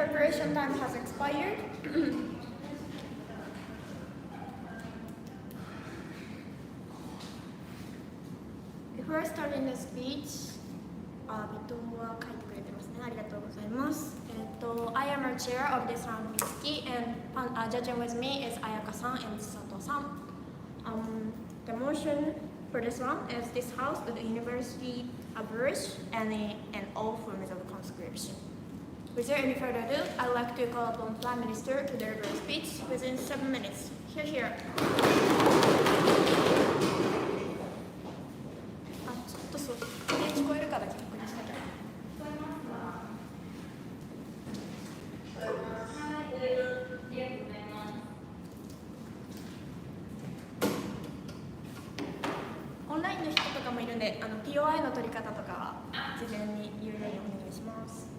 preparation time has expired. Before starting the speech, ビトンは書いてくれてますね。ありがとうございます。I am a chair of this round of whiskey, and judging with me is Ayaka-san and Sato-san. The motion for this round is this house, the university, abolish, and all forms of conscription. Without any further ado, I'd like to call upon Prime Minister to deliver a speech within 7 minutes. Here. ちょっとそう、聞こえるかだけ確認しなきゃ。オンラインの人とかもいるんで、POI の取り方とかは事前に言うようにお願いします。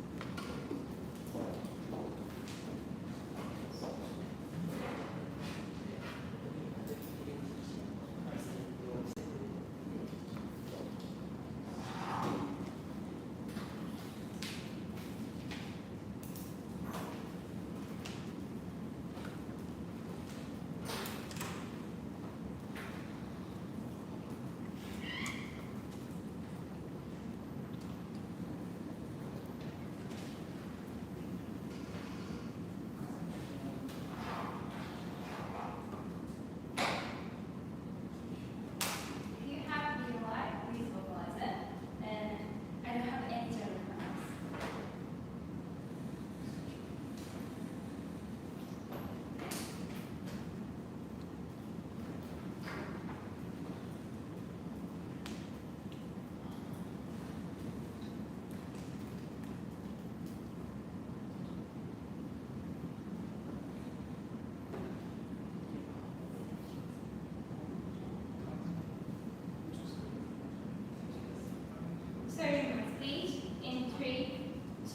Starting my speech in 3,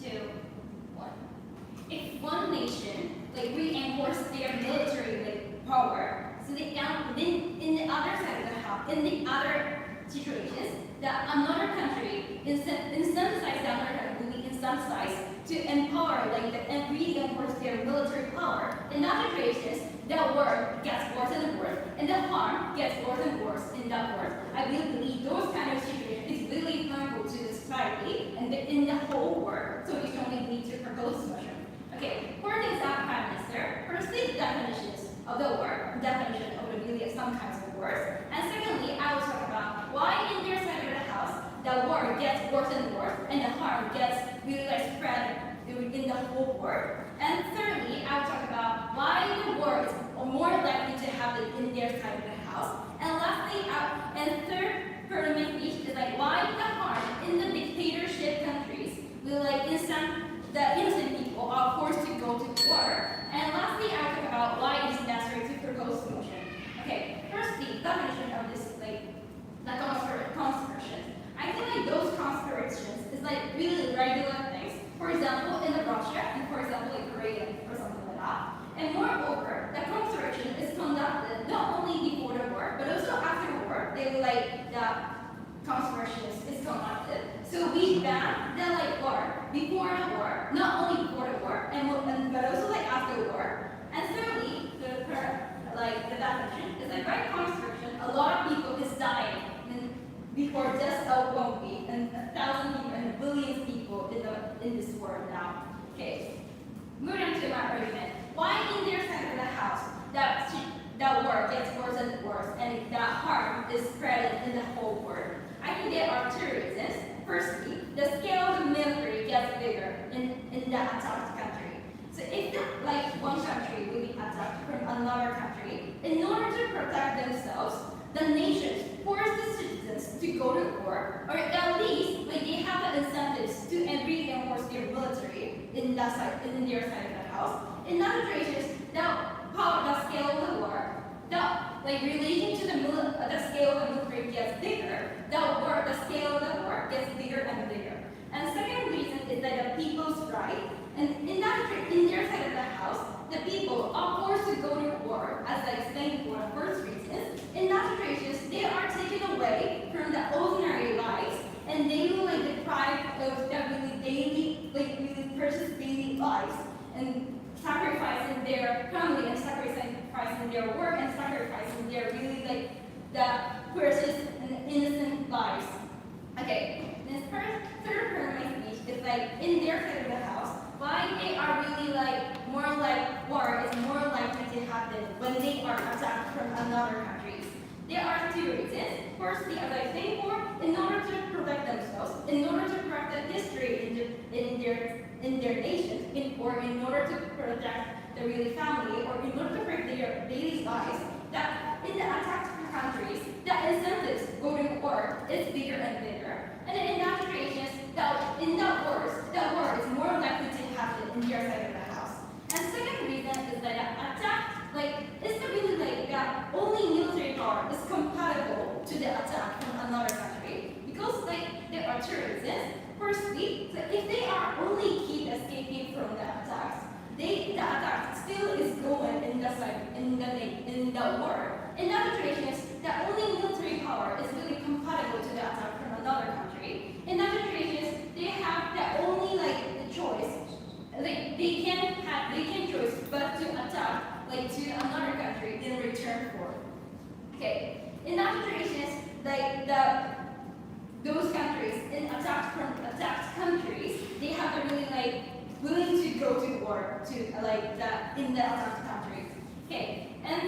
2, 1. If one nation reinforce their military power, so in the other side of the house, in the other situations, that another country incentivize the other country will be incentivized to empower and reinforce their military power. In other situations, the war gets worse and worse, and the harm gets worse and worse in that war. I really believe those kind of situations is really harmful to the society and in the whole world, so we strongly need to propose a solution. Okay, for the exact Prime Minister, firstly, definitions of the war, definition of the really some kinds of wars, and secondly, I will talk about why in their side of the house, the war gets worse and worse, and the harm gets really spread in the whole world. And thirdly, I will talk about why the war is more likely to happen in their side of the house. And lastly, and third part of my speech is why the harm in the dictatorship countries will the innocent people are forced to go to war. And lastly, I will talk about why it is necessary to propose a motion. Okay, firstly, definition of this the conscription. I think those conscriptions is really regular things. For example, in Russia, and for example, Korea, or something like that. And moreover, the conscription is conducted not only before the war, but also after the war. They the conscription is conducted. So we ban the war before the war, not only before the war, but also after the war. And thirdly, the definition is by conscription, a lot of people is dying before just 1 week, and 1,000 people and billions of people in this world now. Okay, moving on to my argument. Why in their side of the house that war gets worse and worse, and that harm is spreading in the whole world? I think there are 2 reasons. Firstly, the scale of the military gets bigger in that attacked country. So if one country will be attacked from another country, in order to protect themselves, the nations force the citizens to go to war, or at least they have the incentives to reinforce their military in their side of the house. In other situations, the scale of the war, relating to the scale of the military gets bigger, the scale of the war gets bigger and bigger. And the second reason is that the people's right, and in their side of the house, the people are forced to go to war, as I explained before, the first reason. In that situations, they are taken away from the ordinary lives, and they will deprive of the really daily, really precious daily lives. their work and sacrificing their really like the precious and innocent lives. Okay, this third part of my speech is like in their side of the house, why they are really like more like war is more likely to happen when they are attacked from another countries. There are two reasons. Firstly, as I said before, in order to protect themselves, in order to protect the history in their nation, or in order to protect the really family, or in order to protect their daily lives, that in the attacked countries, the incentives go to war is bigger and bigger. And in that situation, in that war is more likely to happen in their side of the house. And second reason is that attack, like, it's not really like that only military power is compatible to the attack from another country, because like there are two reasons. Firstly, so if they are only keep escaping from the attacks, the attack still is going in the side in the war. In that situation, the only military power is really compatible to the attack from another country. In that situation, they have the only like the choice. Like they can choose but to attack like to another country in return for. Okay. In that situation, like those countries in attacked countries, they have to really like willing to go to war to like in the attacked countries. Okay. And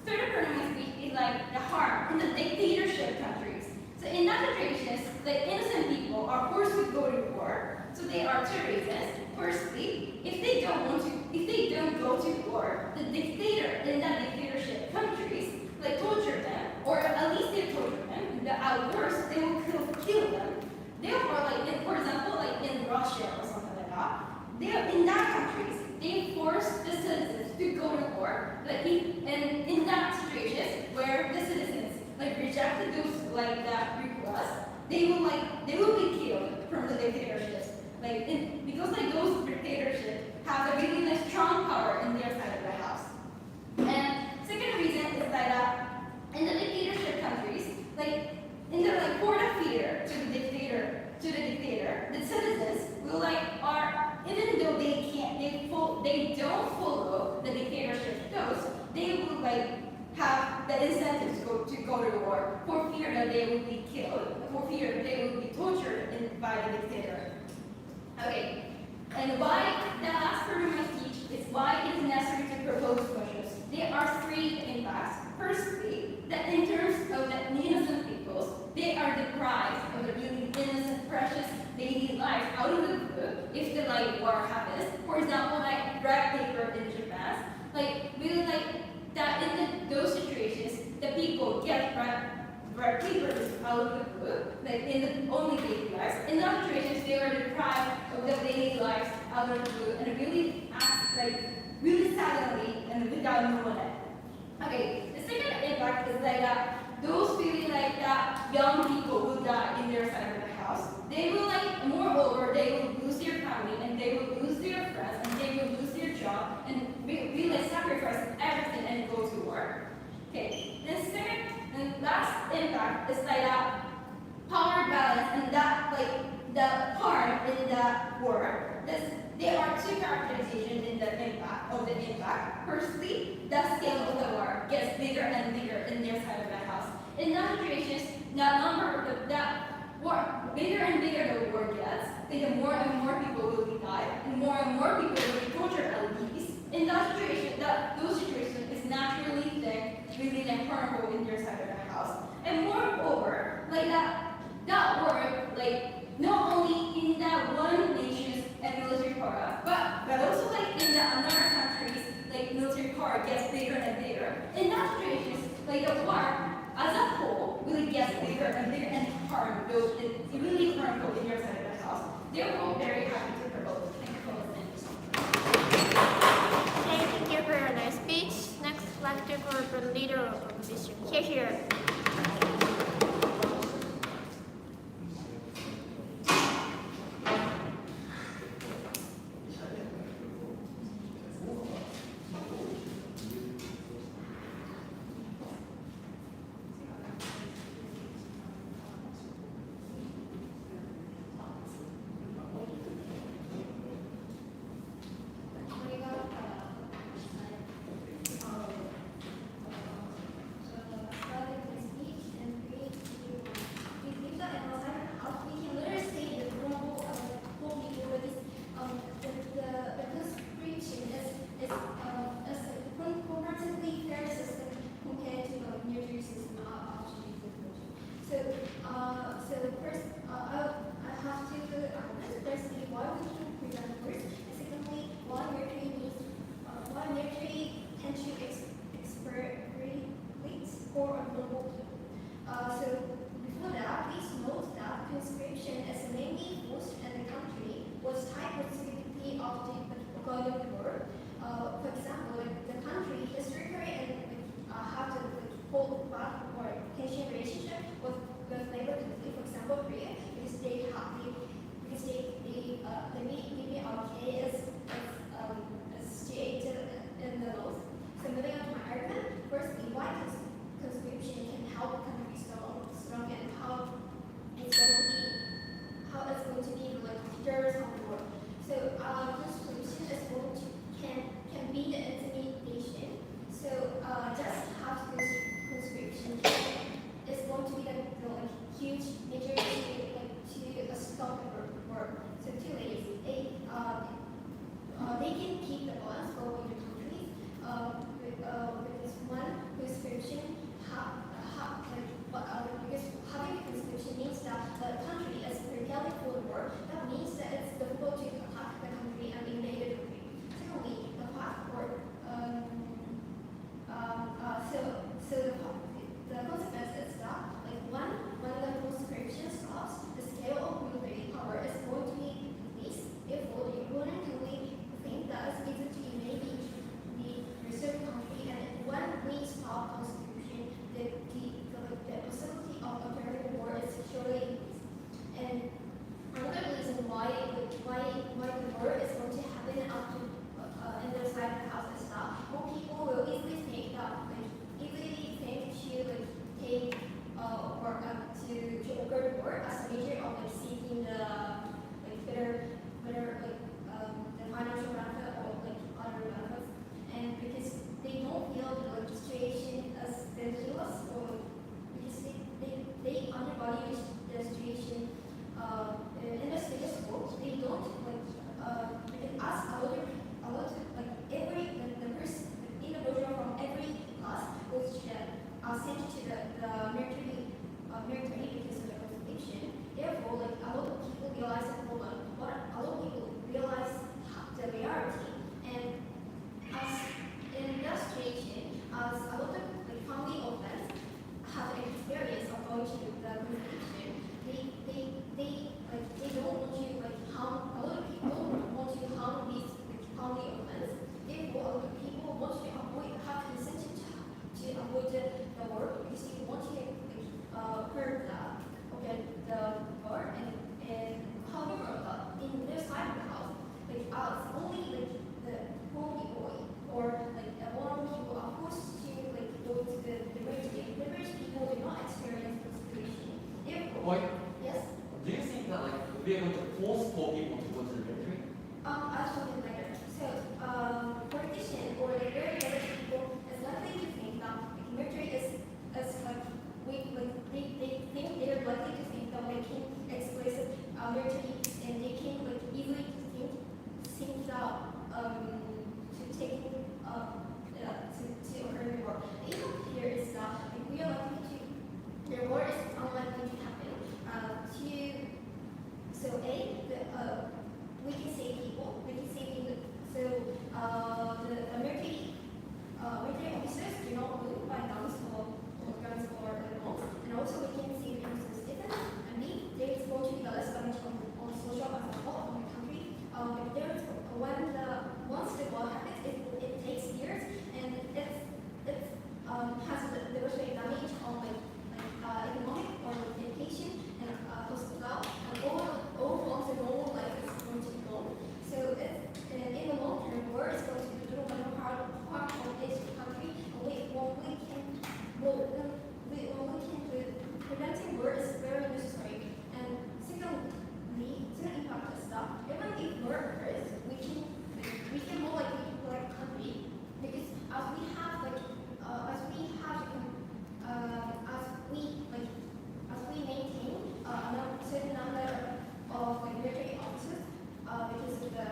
third part of my speech is like the harm in the dictatorship countries. So in that situation, the innocent people are forced to go to war. So there are two reasons. Firstly, if they don't go to war, the dictator in that dictatorship countries like torture them, or at least they torture them. At worst, they will kill them. Therefore, like for example, like in Russia or something like that, in that countries they force the citizens to go to war. Like and in that situation where the citizens like rejected those like that request, they will be killed from the dictatorships. Because like those dictatorships have a really like, strong power in their side of the house. And second reason is that in the dictatorship countries, like in the like court of fear to the dictator, the citizens will even though they don't follow the dictatorship goals, they will have the incentives to go to war for fear that they will be killed, for fear that they will be tortured by the dictator. Okay, and why the last part of my speech is why it is necessary to propose measures. There are three impacts. Firstly, that in terms of the innocent peoples, they are deprived of the really innocent, precious daily life out of the blue if the war happens. For example, like red paper in Japan, really that in those situations, the people get red papers out of the blue, in the only daily lives. In other situations, they are deprived of the daily lives out of the blue and really act really suddenly and without knowing it. Okay, the second impact is those feeling that young people will die in their side of the house. They will moreover, they will lose their family and they will lose their friends and they will lose their job and really sacrifice everything and go to work. Okay, the second and last impact is power balance and the part in the war. There are two characterizations in the impact. Firstly, the scale of the war gets bigger and bigger in their side of the house. In other situations, bigger and bigger the war gets, the more and more people will be died, and more people will be tortured at least. In that situation, those situations is naturally really harmful in their side of the house. And moreover, that war, not only in that one nation's military power, but also in the another country's military power gets bigger and bigger. In that situation, the war as a whole really gets bigger and bigger and it's really harmful in your side of the house. Therefore, very happy to propose. Thank you for listening. Thank you for your nice speech. Next, I'd like to call for leader of opposition. Here. bad or tension relationship with neighbor country, for example Korea, because they maybe our KDS situated in the north. So moving on to my argument, firstly, why conscription can help a country strong and how it's going to be like leaders of the world. So conscription is going to can be the intimidation. So just have conscription is going to be the like huge major to stop the war. So two ways. They can keep the balance for the countries. With this one conscription, because having conscription means that the country is preparing for the war. That means that it's difficult to attack the country and invade the country. Secondly, the passport. The consequence is that like when the conscription stops, the scale of military power is going to be increased. Therefore, the opponent can think that it's easy to invade the reserve country, and when we stop conscription, the possibility of a very war is surely increased. And another reason why the war is going to happen after in the side of the house is that more people will easily think to take or to occur the war as a measure of like seeking the like better the financial benefit or like other benefits, and because they don't feel the situation as dangerous or because they undervalue the situation in the status quo. They don't because as a lot of like every the person individual from every class was sent to the military because of the conscription. Therefore, like a lot of people realize the problem, but a lot of people realize the reality. And as in that situation, as a lot of like family of them have experience of going to the conscription, they don't want to like harm. A lot of people don't want to harm these like family of them. Therefore, a lot of people want to have incentive to avoid the war because they want to hurt the war. And however, in their side of the house, like only like the poor people or like one people are forced to like go to the rich. The rich people do not experience the situation. Therefore, Why? yes. Do you think that like we are going to force poor people to go to the military? I'll talk it later. So, politicians or the very rich people is likely to think that like, military is like they think they're likely to think that they can explicit military and they can like easily think that to take to occur the war. The issue here is that like, we are likely to the war is unlikely to happen. We can save people. So the military officers do not move by guns or bombs. And also we can see the Stephen and me. There is going to be less damage on social as a whole on the country. Once the war happens, it takes years and it has the worst damage on economic or education and hospital and all forms of normal life is going to be gone. So in the long term, war is going to be a little part of this country. Preventing war is very necessary. And secondly, to impact the stuff, even if war occurs, we can more likely to collect country because as we maintain a certain number of military officers because of the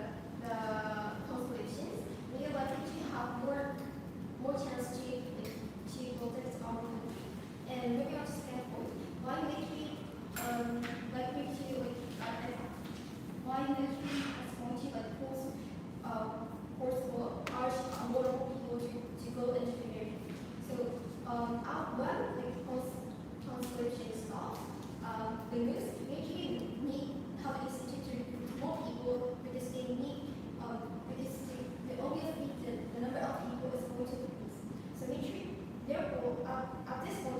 conscriptions, we are likely to have more chance to protect our country. And moving on to second point, why military is going to force more people to go into the military. So when conscription stops, the military need have incentive to recruit more people because they need because obviously the number of people is going to increase. So military, therefore, at this point.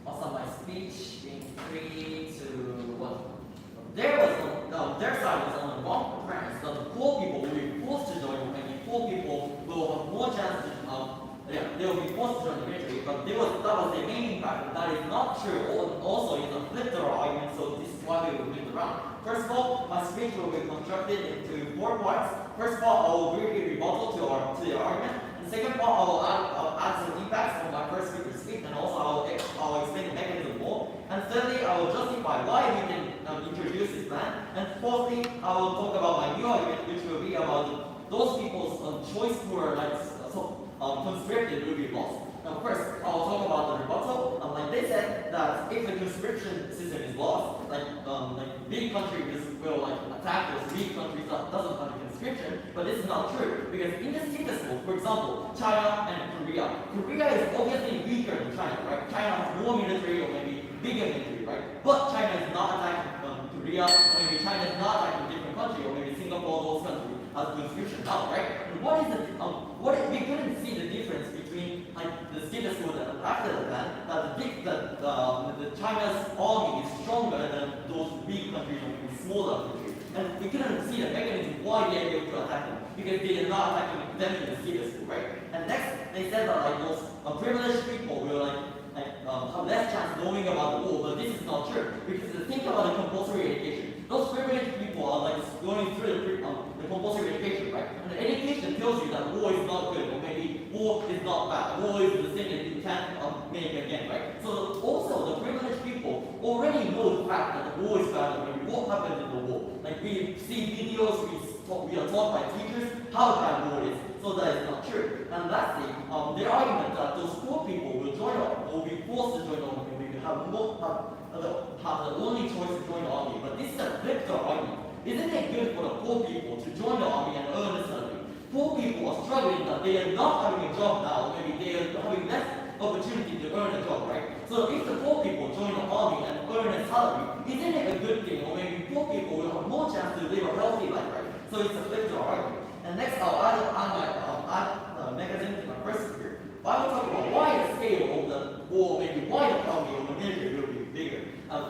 Also, my speech in 3, 2, 1. There was their side was on the wrong premise that the poor people will be forced to join, and the poor people will have more chance to, they will be forced to join the military. But that was the main impact, and that is not true. Also, it's a flip argument, so this is why we will flip around. First of all, my speech will be constructed into 4 parts. First of all, I will give a rebuttal to the argument. And second part, I'll add some impacts from my first speaker's speech, and also I'll explain the mechanism more. And thirdly, I will justify why we can introduce this plan. And fourthly, I will talk about my new argument, which will be about those people's choice who are conscripted will be lost. Now first, I'll talk about the rebuttal. Like they said that if the conscription system is lost, like big countries will attack those weak countries that doesn't have a conscription, but this is not true because in the status quo, for example, China and Korea. Korea is obviously weaker than China, right? China has more military or maybe bigger military, right? But China is not attacking Korea, or maybe China is not attacking a different country, or maybe Singapore, those countries as conscription now, right? And we couldn't see the difference between the status quo that after the plan, the China's army is stronger than those weak countries or maybe smaller countries. And we couldn't see the mechanism why they are able to attack them, because they did not attack them in the status quo, right? And next, they said that those privileged people will have less chance knowing about the war, but this is not true, because think about the compulsory education. Those privileged people are going through the compulsory education, right? And the education tells you that war is not good, or maybe war is not bad. War is the thing that you can't make again, right? So also the privileged people already know the fact that the war is bad, or maybe what happened in the war. Like we see videos, we are taught by teachers how bad war is. So that is not true. And lastly, the argument that those poor people will join up, will be forced to join up, maybe have the only choice to join the army. But this is a flip argument. Isn't it good for the poor people to join the army and earn a salary? Poor people are struggling that they are not having a job now, maybe they are having less opportunity to earn a job, right? So if the poor people join the army and earn a salary, isn't it a good thing? Or maybe poor people will have more chance to live a healthy life, right? So it's a flip argument. And next, I'll add my mechanism to my first speaker. I will talk about why the scale of the war, maybe why the army or the military will be bigger.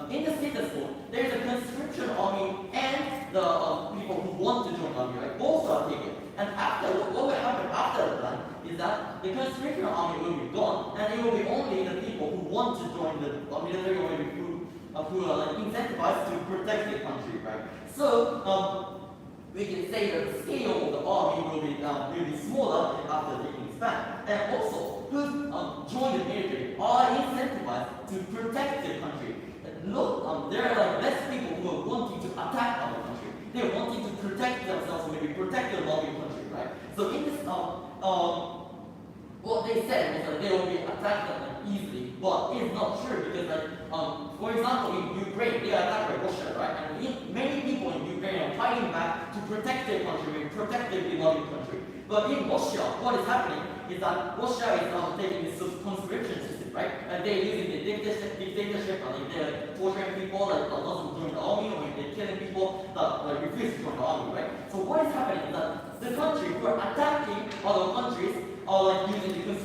In the status quo, there is a conscription army and the people who want to join the army, right? Both are taken. And what will happen after the plan is that the conscription army will be gone, and it will be only the people who want to join the military or maybe who are incentivized to protect their country, right? So we can say that the scale of the army will be smaller after taking this plan. And also, who join the military are incentivized to protect their country. Look, there are less people who are wanting to attack our country. They are wanting to protect themselves, maybe protect their loving country, right? So in this, what they said was that they will be attacked easily, but it's not true because, for example, in Ukraine, they are attacked by Russia, right? And many people in Ukraine are fighting back to protect their country, protect their beloved country. But in Russia, what is happening is that Russia is taking this conscription system, right? And they're using the dictatorship, and they're torturing people that doesn't join the army, or they're killing people that refuse to join the army, right? So what is happening is that the country who are attacking other countries are using the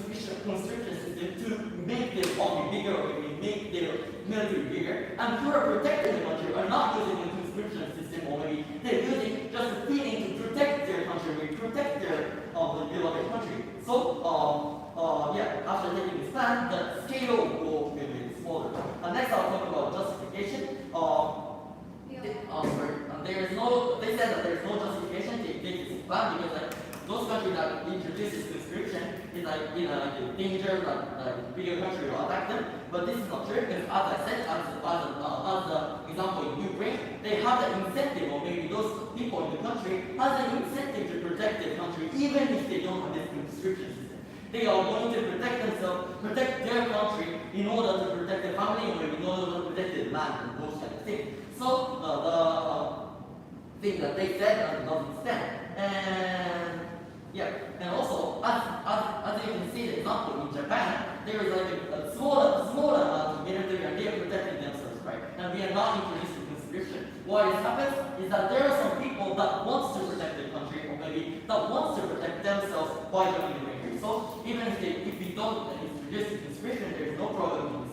conscription system to make their army bigger, or make their military bigger, and who are protecting the country are not using the conscription system, or maybe they're using just the feeling to protect their country, maybe protect their beloved country. So after taking this plan, the scale will be smaller. And next I'll talk about justification. They said that there is no justification to take this plan because those countries that introduce this conscription is in a danger that bigger country will attack them. But this is not true because, as I said, as the example in Ukraine, they have the incentive, or maybe those people in the country have the incentive to protect their country even if they don't have this conscription system. They are going to protect themselves, protect their country in order to protect their family or in order to protect their land and those kind of things. So the thing that they said doesn't stand. And yeah, and also as you can see the example in Japan, there is like a smaller amount of military and they are protecting themselves, right? And we are not introducing conscription. Why this happens is that there are some people that wants to protect their country or maybe that wants to protect themselves by joining the military. So even if we don't introduce conscription, there is no problem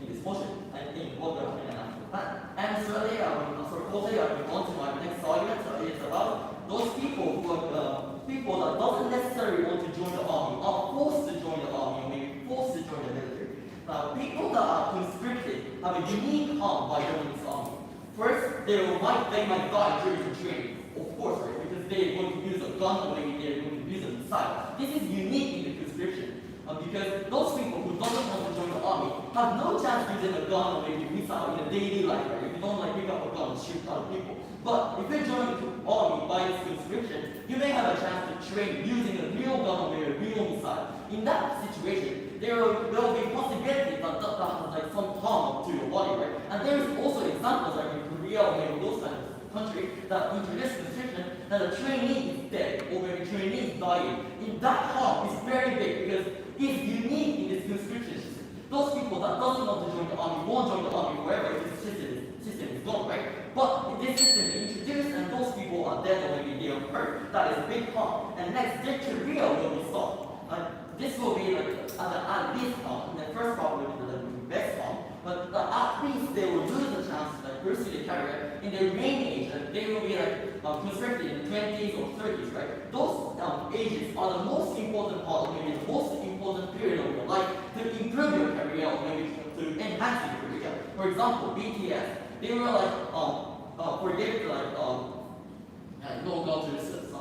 in this motion. I think what we're doing in Japan. And thirdly, hopefully I will go on to my next argument. It's about those people who are people that doesn't necessarily want to join the army, are forced to join the army, or maybe forced to join the military. Now, people that are conscripted have a unique harm by joining this army. First, they might die during the training, of course, right? Because they are going to use a gun or maybe they are going to use a missile. This is unique in the conscription. Because those people who doesn't want to join the army have no chance using a gun or maybe a missile in a daily life, right? If you don't like pick up a gun and shoot other people. But if you join the army by this conscription, you may have a chance to train using a real gun or maybe a real missile. In that situation, there will be possibilities that has like some harm to your body, right? And there is also examples like in Korea or maybe those kind of countries that introduce conscription that a trainee is dead or maybe a trainee is dying. In that harm is very big because it's unique in this conscription system. Those people that doesn't want to join the army won't join the army wherever this system is gone, right? But if this system is introduced and those people are dead or maybe they are hurt, that is a big harm. And next, their career will be stopped. This will be like at least harm. The first part will be the best harm, but at least they will lose the chance to pursue their career in their remaining age. They will be like conscripted in 20s or 30s, right? Those ages are the most important part, maybe the most important period of your life to improve your career or maybe to enhance your career. For example, BTS, they were like forget to like go to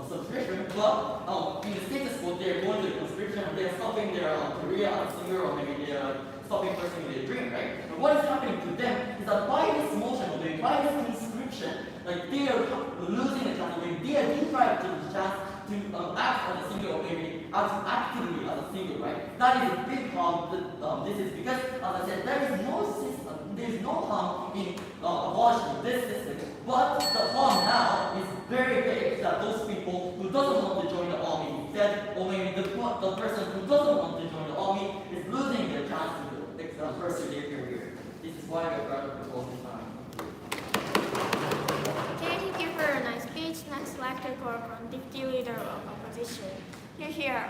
subscription, but in the status quo they're going to conscription and they're stopping their career as a singer or maybe they're stopping pursuing their dream, right? And what is happening to them is that by this motion or by this conscription, like they are losing the chance, or maybe they are deprived of the chance to act as a singer or maybe as actively as a singer, right? That is a big harm. This is because, as I said, there is no harm in abolishing this system, but the harm now is very big that those people who doesn't want to join the army instead, or maybe the person who doesn't want to join the army is losing their chance to pursue their career. This is why we're going to propose this time. Okay, thank you for a nice speech. Next lecture for Deputy Leader of Opposition. You're here.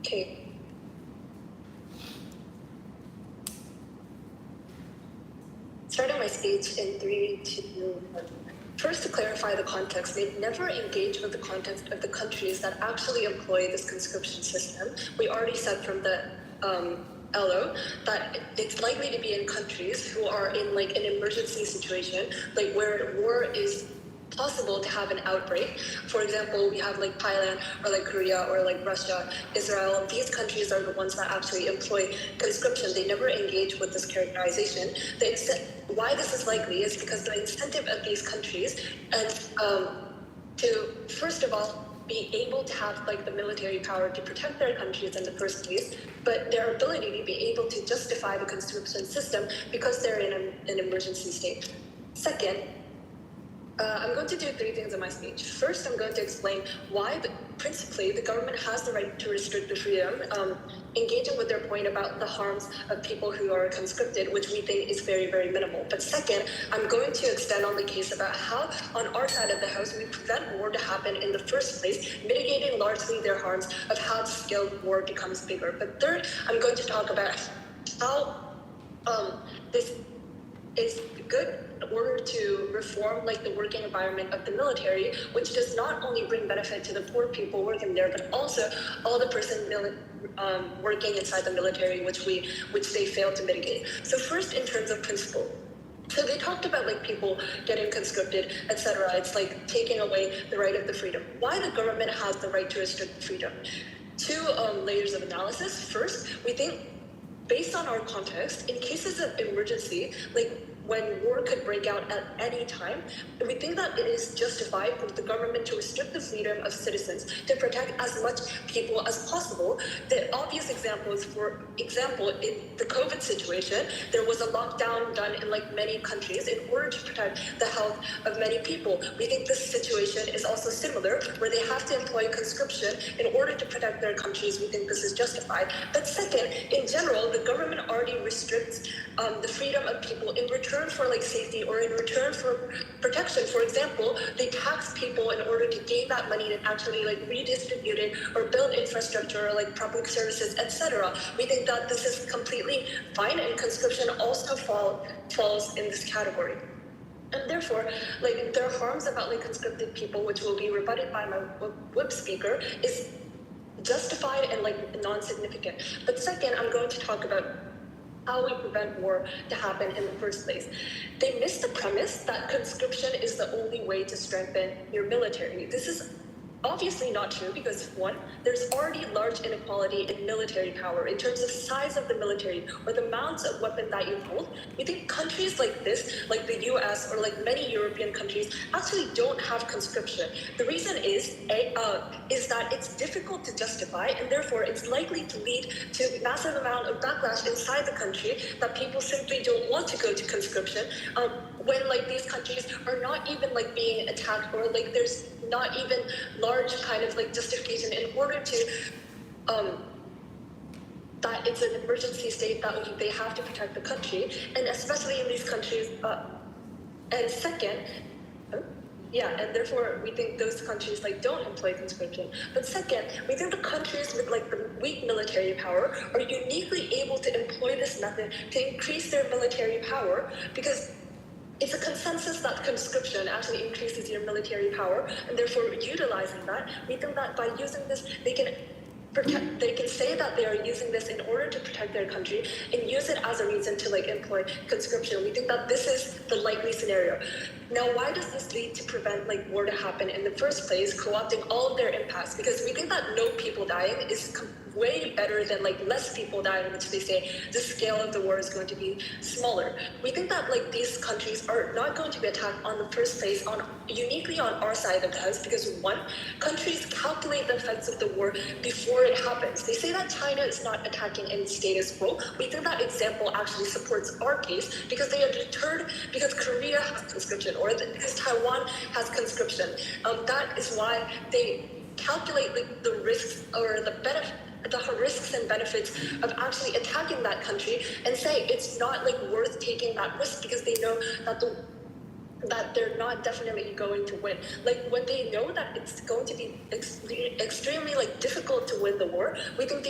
Okay. Starting my speech in 3, 2, 1. First, to clarify the context, they never engage with the context of the countries that actually employ this conscription system. We already said from the LO that it's likely to be in countries who are in like an emergency situation, like where war is possible to have an outbreak. For example, we have like Thailand or like Korea or like Russia, Israel. These countries are the ones that actually employ conscription. They never engage with this characterization. Why this is likely is because the incentive of these countries is to, first of all, be able to have like the military power to protect their countries in the first place, but their ability to be able to justify the conscription system because they're in an emergency state. Second, I'm going to do 3 things in my speech. First, I'm going to explain why, principally, the government has the right to restrict the freedom, engaging with their point about the harms of people who are conscripted, which we think is very, very minimal. But second, I'm going to extend on the case about how, on our side of the house, we prevent war to happen in the first place, mitigating largely their harms of how scale war becomes bigger. But third, I'm going to talk about how this is good in order to reform like the working environment of the military, which does not only bring benefit to the poor people working there, but also all the person working inside the military, which they failed to mitigate. So first, in terms of principle. So they talked about like people getting conscripted, etc. It's like taking away the right of the freedom. Why the government has the right to restrict freedom? 2 layers of analysis. First, we think based on our context, in cases of emergency, like when war could break out at any time, we think that it is justified for the government to restrict the freedom of citizens to protect as much people as possible. The obvious example is, for example, in the COVID situation, there was a lockdown done in like many countries in order to protect the health of many people. We think this situation is also similar, where they have to employ conscription in order to protect their countries. We think this is justified. But second, in general, the government already restricts the freedom of people in return for like safety or in return for protection. For example, they tax people in order to gain that money and actually like redistribute it or build infrastructure or like public services, etc. We think that this is completely fine, and conscription also falls in this category. And therefore, like there are harms about like conscripted people, which will be rebutted by my whip speaker, is justified and like non-significant. But second, I'm going to talk about how we prevent war to happen in the first place. They miss the premise that conscription is the only way to strengthen your military. This is obviously not true because, one, there's already large inequality in military power in terms of size of the military or the amounts of weapons that you hold. We think countries like this, like the US or like many European countries, actually don't have conscription. The reason is that it's difficult to justify, and therefore it's likely to lead to massive amount of backlash inside the country that people simply don't want to go to conscription when like these countries are not even like being attacked, or like there's not even large kind of like justification in order to that it's an emergency state that they have to protect the country, and especially in these countries. And second, and therefore we think those countries like don't employ conscription. But second, we think the countries with like the weak military power are uniquely able to employ this method to increase their military power, because it's a consensus that conscription actually increases your military power, and therefore utilizing that, we think that by using this, they can say that they are using this in order to protect their country and use it as a reason to like employ conscription. We think that this is the likely scenario. Now, why does this lead to prevent like war to happen in the first place, co-opting all of their impacts? Because we think that no people dying is way better than like less people dying, which they say the scale of the war is going to be smaller. We think that like these countries are not going to be attacked on the first place uniquely on our side of the house, because one, countries calculate the effects of the war before it happens. They say that China is not attacking any status quo. We think that example actually supports our case, because they are deterred because Korea has conscription or because Taiwan has conscription. That is why they calculate the risks or the risks and benefits of actually attacking that country, and say it's not like worth taking that risk because they know that they're not definitely going to win. Like when they know that it's going to be extremely like difficult to win the war, we think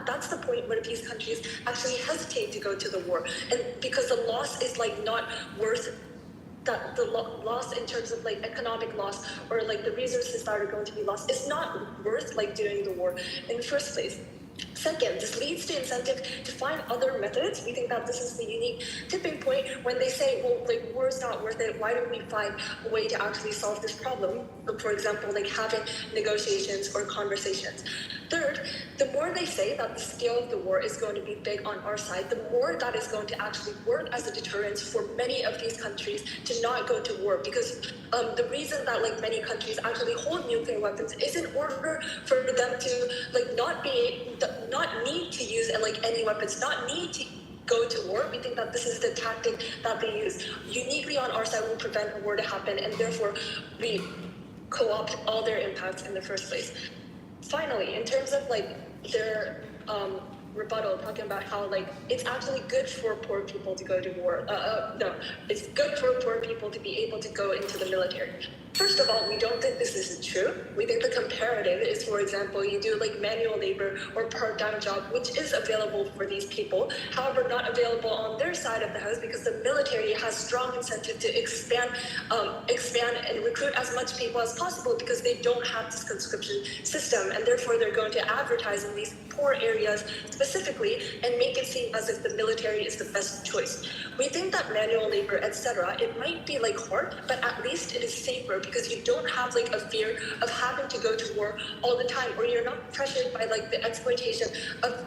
that's the point where these countries actually hesitate to go to the war, and because the loss is like not worth that the loss in terms of like economic loss or like the resources that are going to be lost is not worth like doing the war in the first place. Second, this leads to incentive to find other methods. We think that this is the unique tipping point when they say, well, like, war is not worth it. Why don't we find a way to actually solve this problem? For example, like having negotiations or conversations. Third, the more they say that the scale of the war is going to be big on our side, the more that is going to actually work as a deterrent for many of these countries to not go to war. Because the reason that like many countries actually hold nuclear weapons is in order for them to like not need to use like any weapons, not need to go to war. We think that this is the tactic that they use. Uniquely on our side will prevent a war to happen, and therefore we co-opt all their impacts in the first place. Finally, in terms of like their rebuttal, talking about how like it's actually good for poor people to go to war. No, it's good for poor people to be able to go into the military. First of all, we don't think this is true. We think the comparative is, for example, you do like manual labor or part-time job, which is available for these people. However, not available on their side of the house because the military has strong incentive to expand and recruit as much people as possible because they don't have this conscription system, and therefore they're going to advertise in these poor areas specifically and make it seem as if the military is the best choice. We think that manual labor, etc., it might be like hard, but at least it is safer because you don't have like a fear of having to go to war all the time, or you're not pressured by like the exploitation of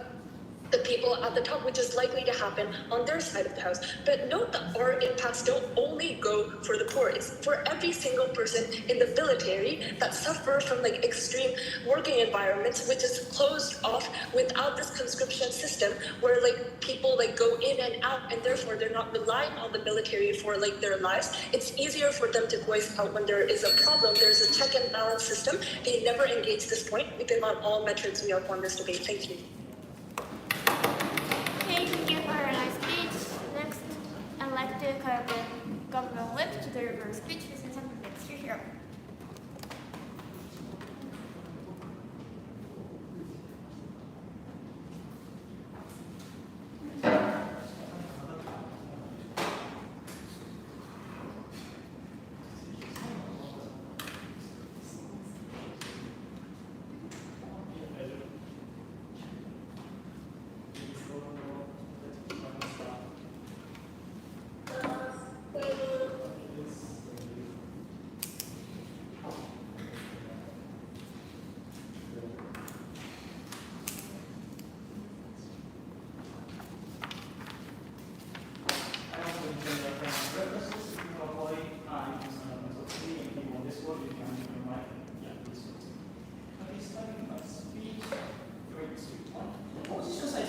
the people at the top, which is likely to happen on their side of the house. But note that our impacts don't only go for the poor. It's for every single person in the military that suffers from like extreme working environments, which is closed off without this conscription system, where like people like go in and out, and therefore they're not relying on the military for like their lives. It's easier for them to voice out when there is a problem. There's a check and balance system. They never engage this point. We think on all metrics we have won this debate. Thank you. Okay, thank you for a nice speech. Next, I'd like to call the Governor Whip to deliver a speech within some minutes. You're here.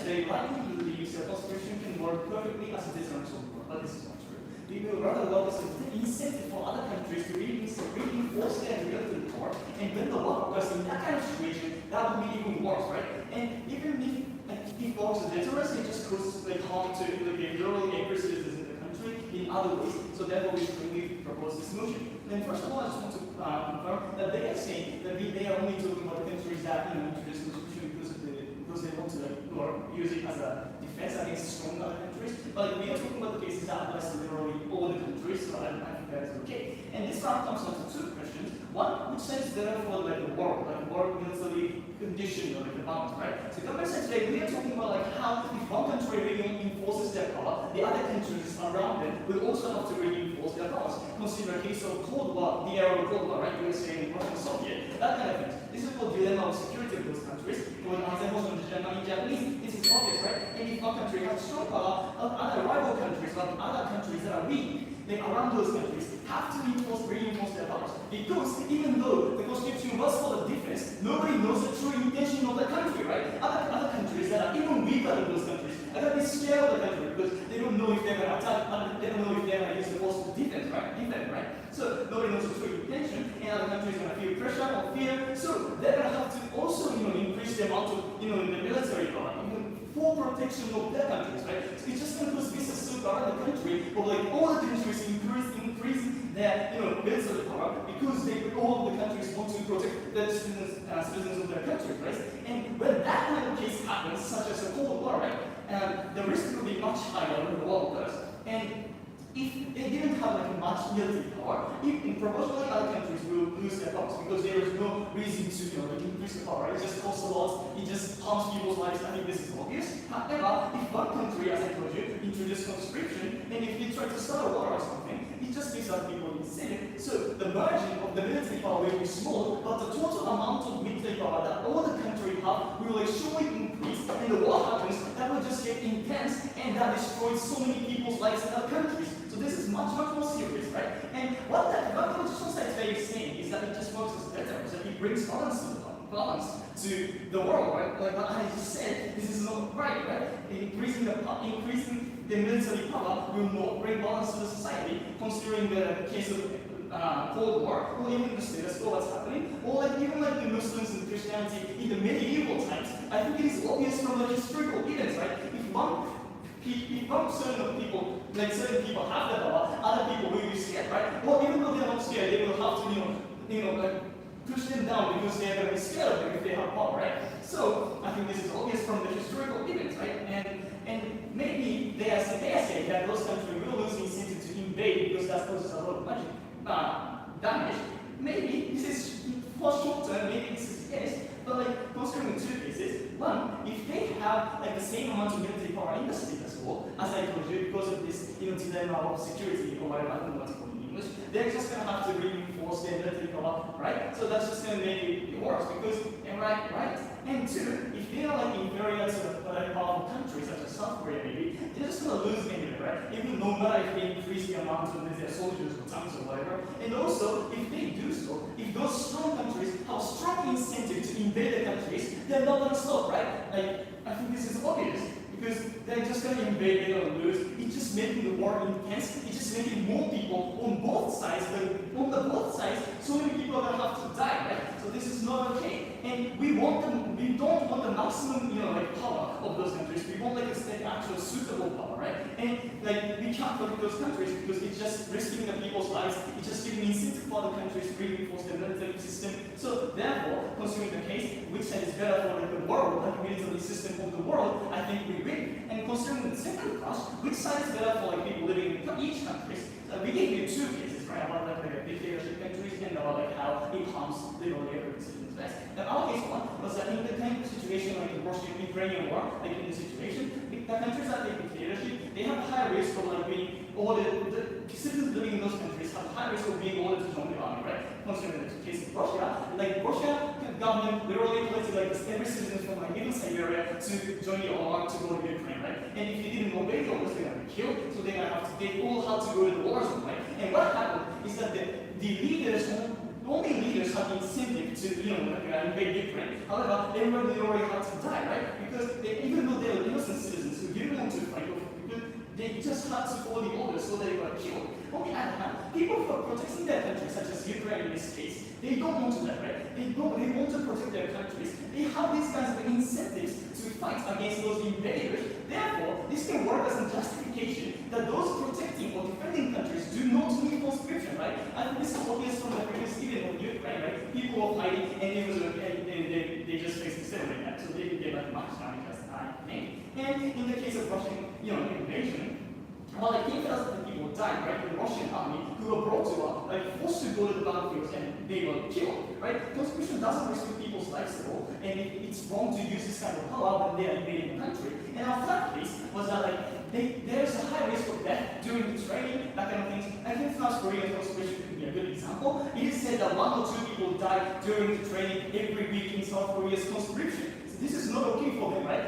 They likely believe that Conscription can work perfectly as a deterrent of war, but this is not true. We will rather love as an incentive for other countries to reinforce their military power, and when the war occurs in that kind of situation, that would be even worse, right? And even if it works as a deterrent, it just causes like harm to like rural angry citizens in the country in other ways. So therefore, we strongly propose this motion. Then first of all, I just want to confirm that they are saying that they are only talking about the countries that introduce Conscription because they want to use it as a defense against strong other countries. But we are talking about the cases that applies to literally all the countries, so I think that is okay. And this round comes down to two questions. One, which says therefore like the war military condition or like the bounds, right? So compared to today, we are talking about like how if one country really enforces their power, the other countries around them will also have to reinforce their powers. Consider a case of Cold War, the era of Cold War, right? USA and Russia, Soviet, that kind of thing. This is called dilemma of security of those countries. When examples of Germany, Japanese, this is obvious, right? And if one country has strong power, other rival countries, or other countries that are weak, then around those countries have to reinforce their powers. Because even though the Conscription was for the defense, nobody knows the true intention of the country, right? Other countries that are even weaker than those countries are going to be scared of the country because they don't know if they're going to attack, they don't know if they're going to use the force to defend, right? So nobody knows the true intention, and other countries are going to feel pressure or fear. So they're going to have to also, increase the amount of, the military power, for protection of their countries, right? So it's just going to cause vicious circle around the country of like all the countries increasing their, military power because all the countries want to protect their citizens of their countries, right? And when that kind of case happens, such as a Cold War, right, the risk will be much higher when the war occurs. And if they didn't have like much military power, if in proportionally other countries will lose their powers because there is no reason to like increase the power. Right? It just costs a lot. It just harms people's lives. I think this is obvious. However, if one country, as I told you, introduces conscription, and if you try to start a war or something, it just gives other people incentive. So the margin of the military power will be small, but the total amount of military power that all the country have will surely increase, and the war happens. That will just get intense, and that destroys so many people's lives in other countries. So this is much more serious, right? And what the political side is saying is that it just works as better, so it brings balance to the world, right? Like what I just said, this is not right, right? Increasing the military power will not bring balance to the society, considering the case of Cold War, or even the status quo what's happening, or like even like the Muslims and Christianity in the medieval times. I think it is obvious from the historical events, right? If certain people have the power, other people will be scared, right? Or even though they're not scared, they will have to, like push them down because they're going to be scared of them if they have power, right? So I think this is obvious from the historical events, right? And maybe they are saying that those countries will lose incentive to invade because that causes a lot of money damage. Maybe this is for short term, maybe this is yes, but like considering two cases. One, if they have like the same amount of military power in the status quo, as I told you, because of this dilemma of security or whatever, I don't know what to call it in English, they're just gonna have to reinforce their military power, right? So that's just gonna make it worse because right? And two, if they are like inferior to powerful countries such as South Korea maybe, they're just gonna lose anyway, right? Even no matter if they increase the amount of their soldiers or tanks or whatever. And also, if they do so, if those strong countries have strong incentive to invade the countries, they're not gonna stop, right? Like, I think this is obvious. Because they're just gonna invade, they're gonna lose. It's just making the war intense. It's just making more people on both sides. But on the both sides, so many people are gonna have to die, right? So this is not okay. And we don't want the maximum, power of those countries. We want like an actual suitable power, right? And like we can't protect those countries because it's just risking the people's lives. It's just giving incentive for other countries to reinforce their military system. So therefore, considering the case, which side is better for like the world, like military system of the world, I think we win. And considering the second class, which side is better for like people living in each country? So we gave you two cases, right? About like dictatorship countries and about like how it harms liberal citizens best. And our case one was that in the kind of situation like the Russian-Ukrainian war, like in the situation, the countries that take dictatorship, they have a high risk of like being ordered. The citizens living in those countries have a high risk of being ordered to join the army, right? Considering the case of Russia, like Russia government literally collected like every citizen from like even Siberia to join the army to go to Ukraine, right? And if they didn't obey the orders, they're gonna be killed. So they're gonna have to, they all had to go to the war zone, right? And what happened is that the leaders, only leaders have the incentive to, invade Ukraine. However, everybody already had to die, right? Because even though they were innocent citizens who didn't want to fight, they just had to follow the orders so they were killed. On the other hand, people who are protecting their countries, such as Ukraine in this case, they don't want to die, right? They want to protect their countries. They have these kinds of incentives to fight against those invaders. Therefore, this can work as a justification that those protecting or defending countries do not need conscription, right? And this is obvious from the previous event of Ukraine, right? People were fighting and they just faced the same right now. So they didn't get like much damage as I think. And in the case of Russian, invasion, well, like 10,000 people died, right, in the Russian army who were brought to forced to go to the battlefields and they were killed, right? Conscription doesn't rescue people's lives at all, and it's wrong to use this kind of power when they are invading the country. And our third case was that there's a high risk of death during the training, that kind of things. I think South Korean conscription could be a good example. It is said that 1 or 2 people die during the training every week in South Korea's conscription. So this is not okay for them, right?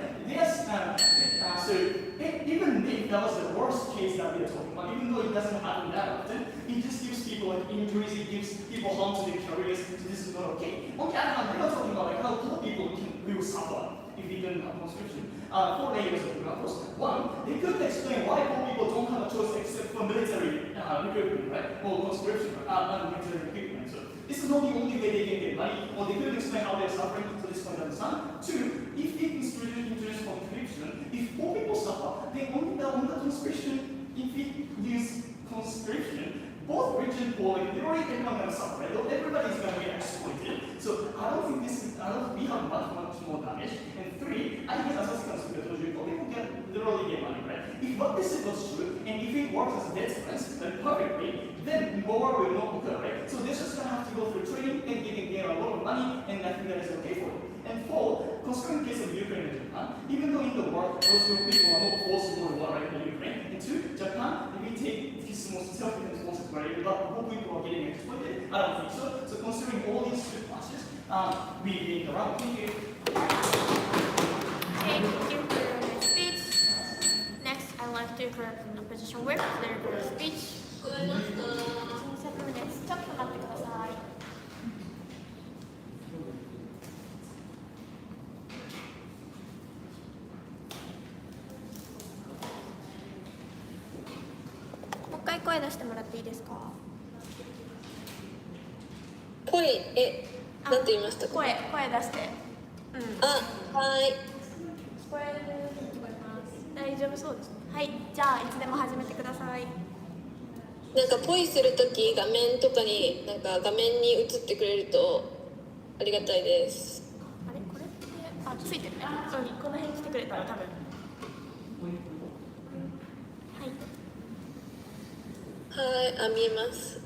Even if that was the worst case that we are talking about, even though it doesn't happen that often, it just gives people like injuries, it gives people harm to their careers, so this is not okay. On the other hand, we're not talking about like how poor people will suffer if they don't have conscription. 4 layers of examples. One, they couldn't explain why poor people don't have a choice except for military recruitment, right? Or conscription, military recruitment. So this is not the only way they can get money, or they couldn't explain how they're suffering, so this point understand. Two, if they introduce conscription, if poor people suffer, then on the conscription, if we use conscription, both rich and poor, like, they're already everyone gonna suffer, right? Everybody's gonna get exploited. So I don't think we have much more damage. And three, I think as a consequence, poor people literally get money, right? If what they said was true, and if it works as a deterrence perfectly, then war will not occur, right? So they're just gonna have to go through training and getting a lot of money, and I think that is okay for it. And four, considering the case of Ukraine and Japan, even though in the war, those group of people are not forced to go to war right in Ukraine. And two, Japan, if we take this most self-defense concept where a lot of people are getting exploited, I don't think so. So considering all these two factors, we being around. Thank you. Okay, thank you for your speech. Next, I'd like to correct the position with their speech. 7 minutes. ちょっと待ってください。もう一回声出してもらっていいですか？声、なんて言いましたか？声出して。うん。あ、はい。聞こえると思います。大丈夫そうですね。はい、じゃあいつでも始めてください。なんかポイするとき画面とかになんか画面に映ってくれるとありがたいです。あれこれってついてるね。うん、この辺来てくれたら多分。はい。はい、見えます。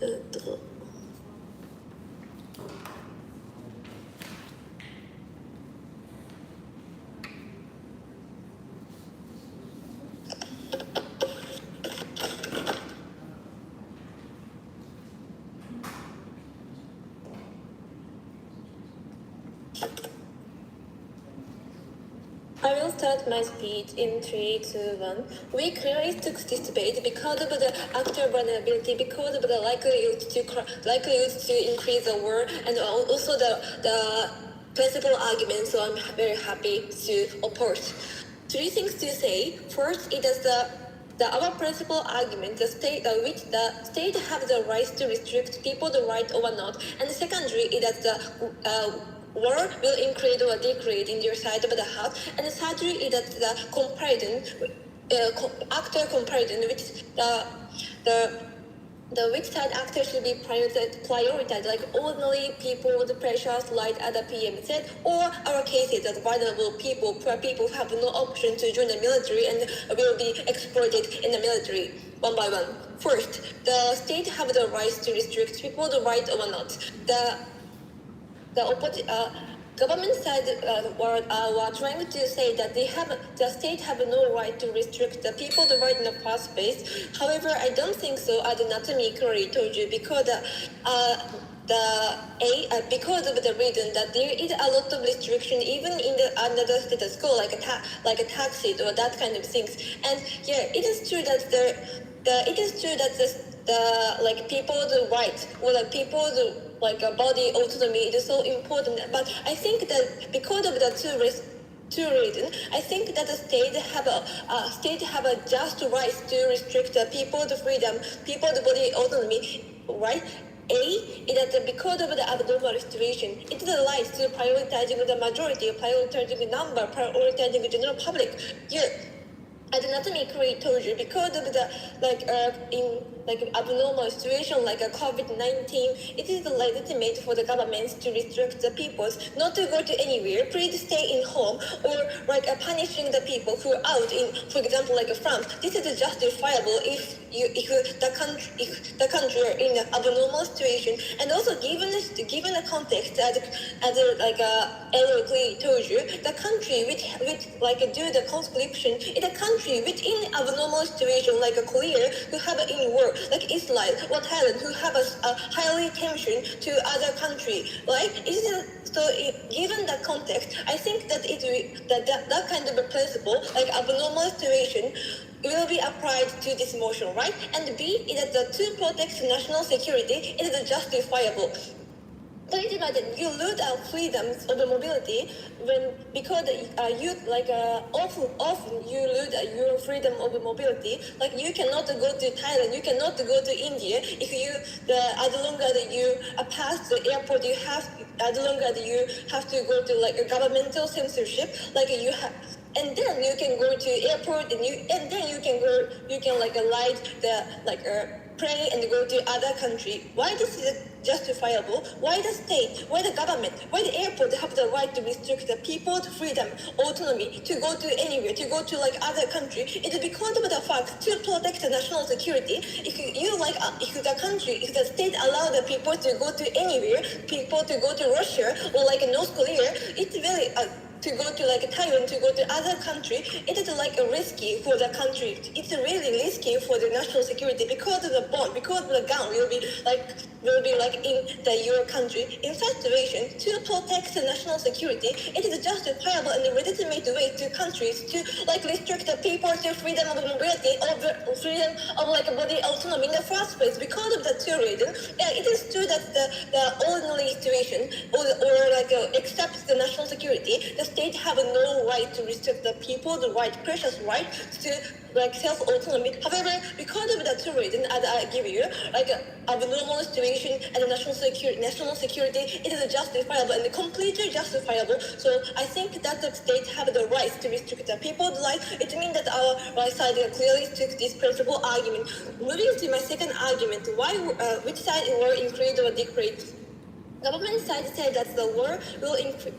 I will start my speech in 3, 2, 1. We clearly took this debate because of the actor vulnerability, because of the likelihood to increase the war, and also the principal argument. So I'm very happy to oppose. 3 things to say. First, it is our principal argument, the state have the right to restrict people the right or not, and secondary, it is the war will increase or decrease in your side of the house, and thirdly, it is the comparison, actor comparison, which the which side actor should be prioritized, like ordinary people, the precious, like other PM said, or our cases that vulnerable people, poor people have no option to join the military and will be exploited in the military one by one. First, the state have the right to restrict people the right or not. Government side were trying to say that the state have no right to restrict the people the right in the first place. However, I don't think so, as Natami clearly told you, because because of the reason that there is a lot of restriction even in the another status quo, like a taxes or that kind of things. And yeah, it is true that the like people's right or like people's like body autonomy is so important. But I think that because of the two reasons, I think that the state have a just right to restrict the people's freedom, people's body autonomy, right? Is that because of the abnormal situation, it is the right to prioritizing the majority, prioritizing the number, prioritizing the general public. Yeah. As Natami Curry told you, because of the in abnormal situation like a COVID-19, it is legitimate for the governments to restrict the people not to go to anywhere. Please stay in home, or punishing the people who are out in, for example, like France. This is justifiable if the country are in an abnormal situation, and also given the context as Ellie told you, the country which do the conscription is a country which in abnormal situation like Korea who have in war, like Israel or Thailand who have a highly tension to other country, right? So given that context, I think that that kind of a principle, like abnormal situation, will be applied to this motion, right? And B is that to protect national security, it is justifiable. Please imagine you lose our freedoms of mobility because you often you lose your freedom of mobility. Like you cannot go to Thailand, you cannot go to India if as long as you pass the airport, as long as you have to go to a governmental censorship, and then you can go to airport and then you can ride the plane and go to other country. Why this is justifiable? Why the state, why the government, why the airport have the right to restrict the people's freedom, autonomy to go to anywhere, to go to like other country? It is because of the fact to protect the national security. If the country, if the state allow the people to go to anywhere, people to go to Russia or like North Korea, it's very to go to like Taiwan, to go to other country, it is like risky for the country. It's really risky for the national security because of the bomb, because of the gun will be like in your country. In such situation, to protect the national security, it is justifiable and legitimate way to countries to like restrict the people's freedom of mobility, or freedom of like body autonomy in the first place. Because of the two reasons, it is true that the ordinary situation or like except the national security, the state have no right to restrict the people's right, precious right to like self-autonomy. However, because of the two reasons, as I give you, like abnormal situation and the national security, it is justifiable and completely justifiable. So I think that the state have the right to restrict the people's life. It means that our right side clearly took this principal argument. Moving to my second argument, why which side will increase or decrease? Government side said that the war will increase.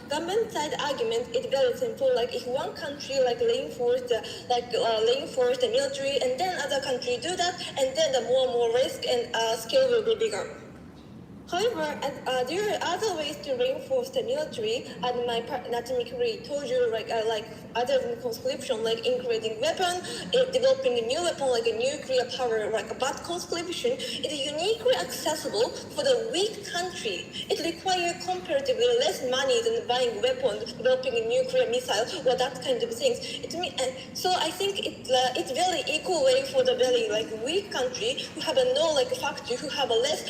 Government side argument is very simple. Like if one country like reinforce the military, and then other country do that, and then the more and more risk and scale will be bigger. However, there are other ways to reinforce the military, and my partner Natimikuri told you, like other than conscription, like increasing weapon, developing a new weapon like a nuclear power, like but conscription is uniquely accessible for the weak country. It requires comparatively less money than buying weapons, developing a nuclear missile, or that kind of things. So I think it's very equal way for the very like weak country who have no like factory, who have less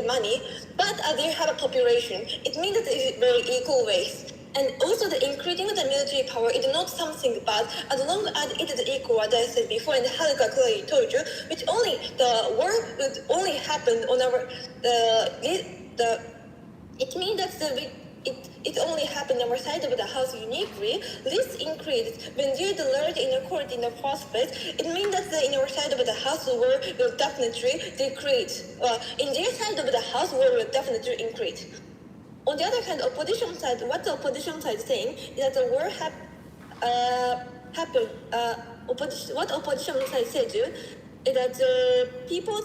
money, but they have a population. It means that it is very equal ways. And also the increasing of the military power is not something bad as long as it is equal, as I said before, and Haruka clearly told you, which only the war would only happen on our it means that it only happened on our side of the house uniquely. This increase when there is a large inequality in the first place. It means that in our side of the house war will definitely decrease. In their side of the house war will definitely increase. On the other hand, opposition side, what the opposition side is saying is that the war happened. What opposition side said is that people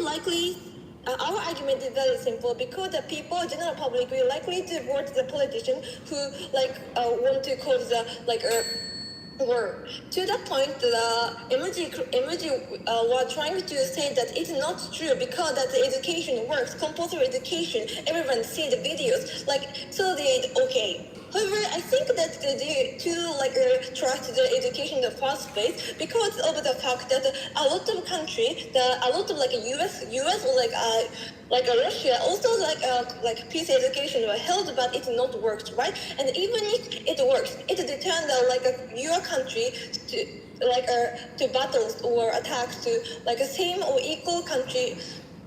likely. Our argument is very simple because the people, general public, will likely to vote the politician who want to cause the war. To that point, the MG were trying to say that it's not true because that the education works, compulsory education, everyone see the videos, so they okay. However, I think that they to trust the education in the first place because of the fact that a lot of countries, a lot of US or Russia also peace education were held, but it not worked, right? And even if it works, it returned your country to battles or attacks to a same or equal country.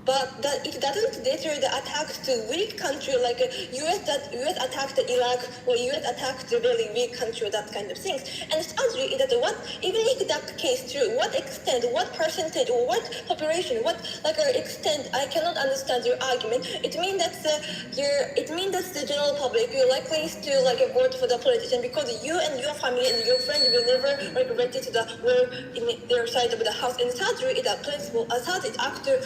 But it doesn't deter the attacks to weak country like US attacked Iraq or US attacked a very weak country, that kind of things. And sadly, that even if that case true, what extent, what percentage, or what population, what extent, I cannot understand your argument. It means that the general public will likely still vote for the politician because you and your family and your friend will never related to the war in their side of the house. And sadly, it applies for Assad after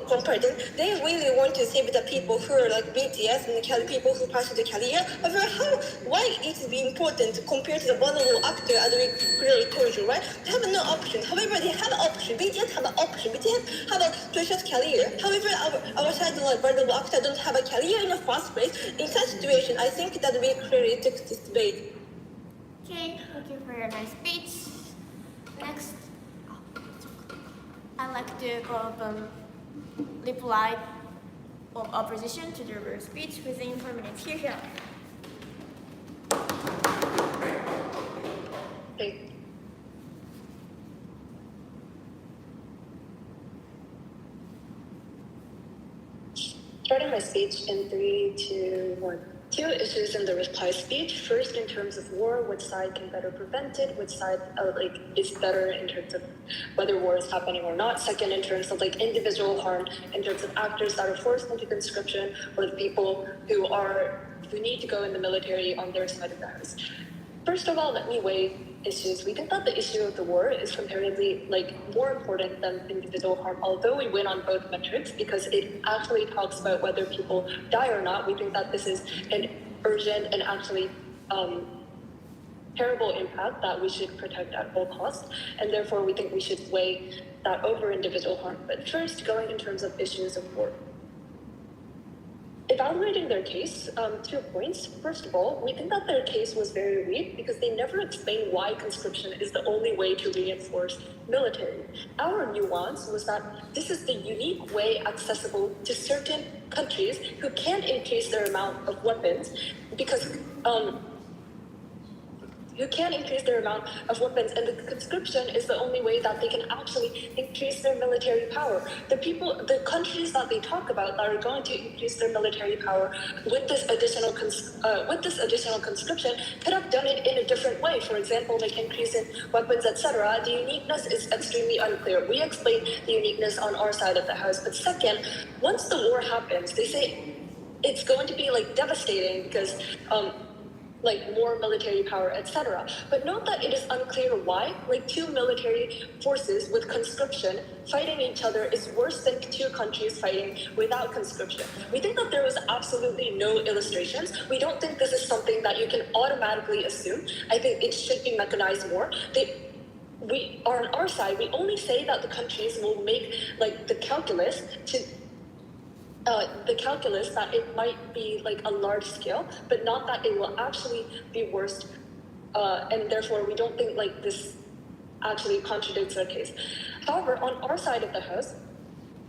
comparison, they really want to save the people who are BTS and the people who pass the career. However, why it is important compared to the vulnerable actor as we clearly told you, right? They have no option. However, they have an option. BTS have an option. BTS have a precious career. However, our side vulnerable actor don't have a career in the first place. In such situation, I think that we clearly took this debate. Okay, thank you for your nice speech. Next, I'd like to reply of opposition to the speech within 4 minutes. Here. Okay. Starting my speech in 3, 2, 1. two issues in the reply speech. First, in terms of war, which side can better prevent it, which side is better in terms of whether war is happening or not. Second, in terms of individual harm, in terms of actors that are forced into conscription, or the people who need to go in the military on their side of the house. First of all, let me weigh issues. We think that the issue of the war is comparatively more important than individual harm, although we win on both metrics because it actually talks about whether people die or not. We think that this is an urgent and actually terrible impact that we should protect at all costs, and therefore we think we should weigh that over individual harm. But first, going in terms of issues of war. Evaluating their case, 2 points. First of all, we think that their case was very weak because they never explained why conscription is the only way to reinforce military. Our nuance was that this is the unique way accessible to certain countries who can't increase their amount of weapons because and the conscription is the only way that they can actually increase their military power. The countries that they talk about that are going to increase their military power with this additional conscription could have done it in a different way. For example, increase in weapons, etc. The uniqueness is extremely unclear. We explain the uniqueness on our side of the house. But second, once the war happens, they say it's going to be devastating because more military power, etc. But note that it is unclear why. Two military forces with conscription fighting each other is worse than two countries fighting without conscription. We think that there was absolutely no illustrations. We don't think this is something that you can automatically assume. I think it should be mechanized more. We are on our side. We only say that the countries will make the calculus that it might be a large scale, but not that it will actually be worse, and therefore we don't think this actually contradicts our case. However, on our side of the house,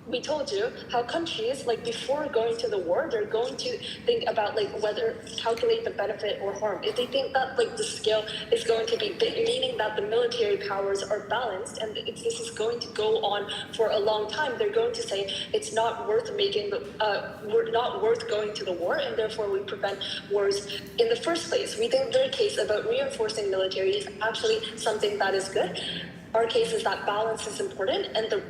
we told you how countries before going to the war, they're going to think about whether calculate the benefit or harm. If they think that the scale is going to be big, meaning that the military powers are balanced and if this is going to go on for a long time, they're going to say it's not worth we're not worth going to the war, and therefore we prevent wars in the first place. We think their case about reinforcing military is actually something that is good. Our case is that balance is important, and the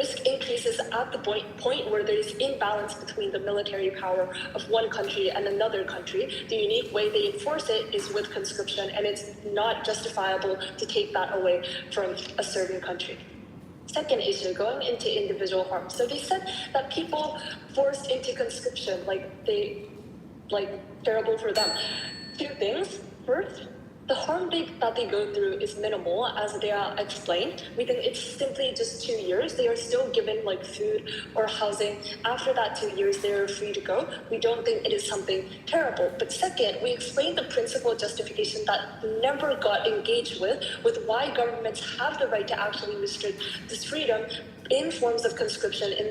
risk increases at the point where there is imbalance between the military power of one country and another country. The unique way they enforce it is with conscription, and it's not justifiable to take that away from a certain country. Second issue, going into individual harm. So they said that people forced into conscription, terrible for them. 2 things. First, the harm that they go through is minimal, as they are explained. We think it's simply just 2 years. They are still given food or housing. After that 2 years, they are free to go. We don't think it is something terrible. But second, we explained the principal justification that never got engaged with why governments have the right to actually restrict this freedom in forms of conscription in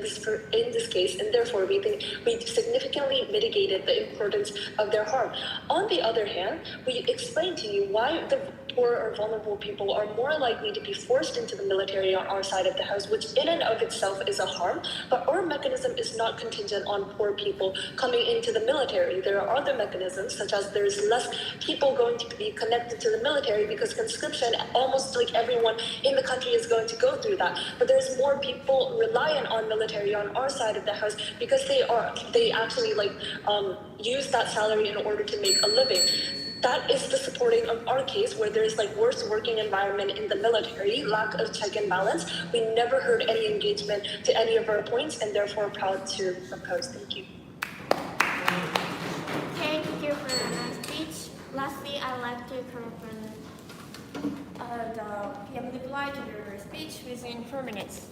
this case, and therefore we think we significantly mitigated the importance of their harm. On the other hand, we explained to you why the poor or vulnerable people are more likely to be forced into the military on our side of the house, which in and of itself is a harm, but our mechanism is not contingent on poor people coming into the military. There are other mechanisms, such as there's less people going to be connected to the military because conscription, almost everyone in the country is going to go through that. But there's more people reliant on military on our side of the house because they actually use that salary in order to make a living. That is the supporting of our case, where there's worse working environment in the military, lack of check and balance. We never heard any engagement to any of our points, and therefore proud to oppose. Thank you. Thank you for your nice speech. Lastly, I'd like to confirm the PM reply to your speech within 4 minutes.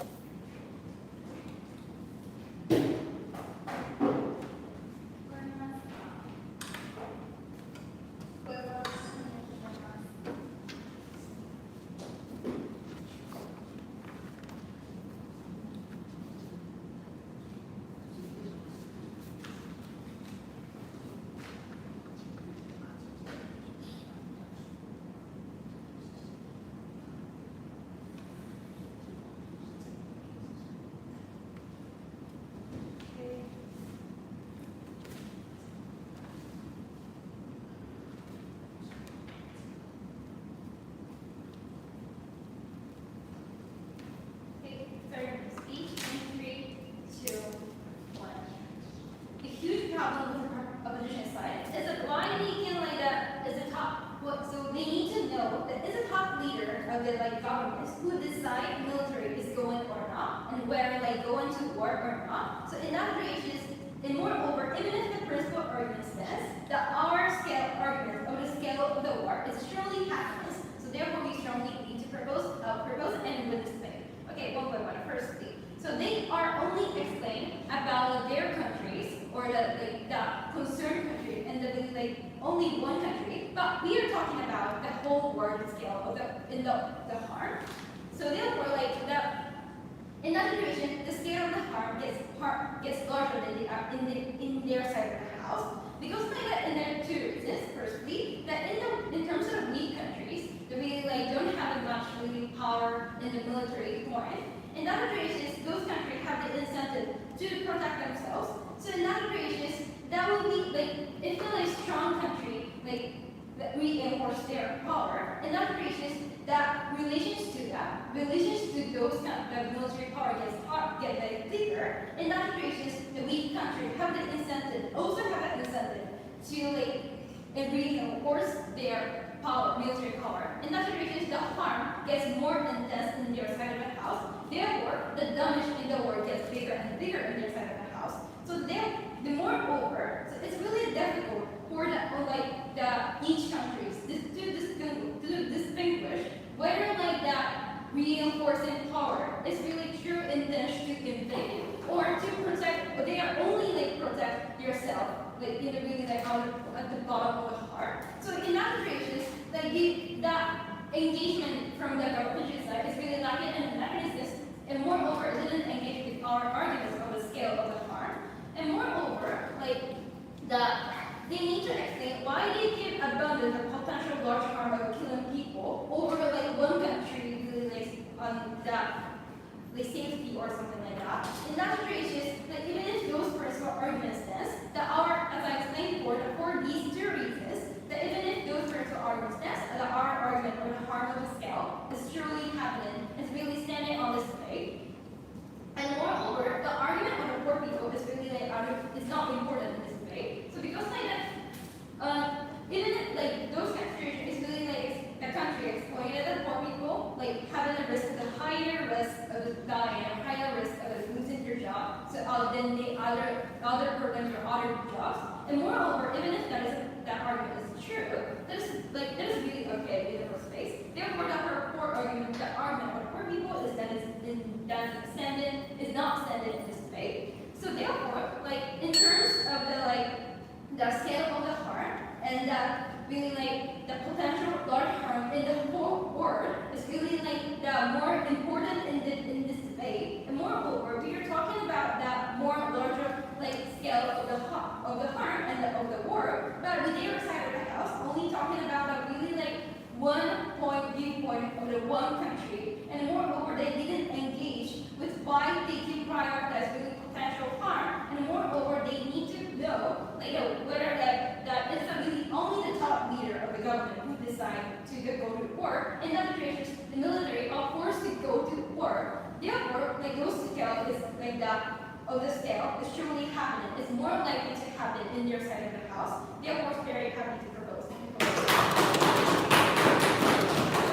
who decide military is going or not, and whether like go into war or not. So in that basis, and moreover, even if the principal argument says that our scale argument of the scale of the war is surely happiness, so therefore we strongly need to propose and with this thing. Okay, one by one. Firstly, so they are only explaining about their countries or the concerned country and the only one country, but we are talking about the whole world scale of the harm. So therefore, in that situation, the scale of the harm gets larger than in their side of the house. Because and there are two reasons. Firstly, that in terms of weak countries, that really don't have much really power in the military point. In other cases, those countries have the incentive to protect themselves. So in other cases, that will be if a strong country that reinforce their power. In other cases, that relations to those the military power get bigger. In other cases, the weak country have the incentive, also have an incentive to reinforce their power, military power. In other cases, the harm gets more intense in their side of the house. Therefore, the damage in the war gets bigger and bigger in their side of the house. So the moreover, so it's really difficult for each country to distinguish whether that reinforcing power is really true intention to invade or to protect, but they are only protect yourself in the really out at the bottom of the heart. So in other cases, that engagement from the government side is really lacking in mechanisms, and moreover, it didn't engage with our arguments of the scale of the harm. And moreover, they need to explain why they can abandon the potential large harm of killing people over one country really on that safety or something like that. In that cases, even if those personal arguments stands, that our, as I explained before, that for these two reasons, that even if those personal arguments stands, that our argument or the harm of the scale is surely happening, is really standing on display. And moreover, the argument of the poor people is really is not important in this way. So because even if those countries is really the country exploited the poor people, having a risk, the higher risk of dying, and higher risk of losing your job, so than the other programs or other jobs. And moreover, even if that argument is true, that is really okay in the first place. Therefore, the argument of the poor people is not standing in this way. So therefore, in terms of the scale of the harm and that really the potential large harm in the whole world is really the more important in this debate. And moreover, we are talking about that more larger scale of the harm and of the war, but with their side of the house only talking about a really viewpoint of the one country, and moreover they didn't engage with why they can prioritize really potential harm, and moreover they need to know whether that is really only the top leader of the government who decide to go to war. In other cases, the military are forced to go to war. Therefore, those scale is that of the scale is truly happening. It's more likely to happen in your side of the house. Therefore, it's very happy to propose.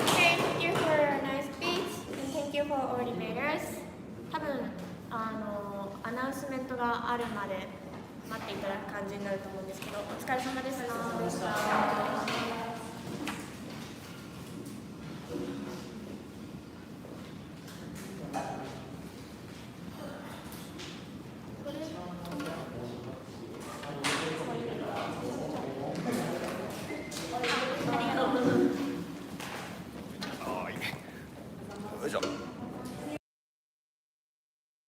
Okay, thank you for a nice speech and thank you for all debaters. 多分アナウンスメントがあるまで待っていただく感じになると思うんですけど、お疲れ様でした。よいしょ。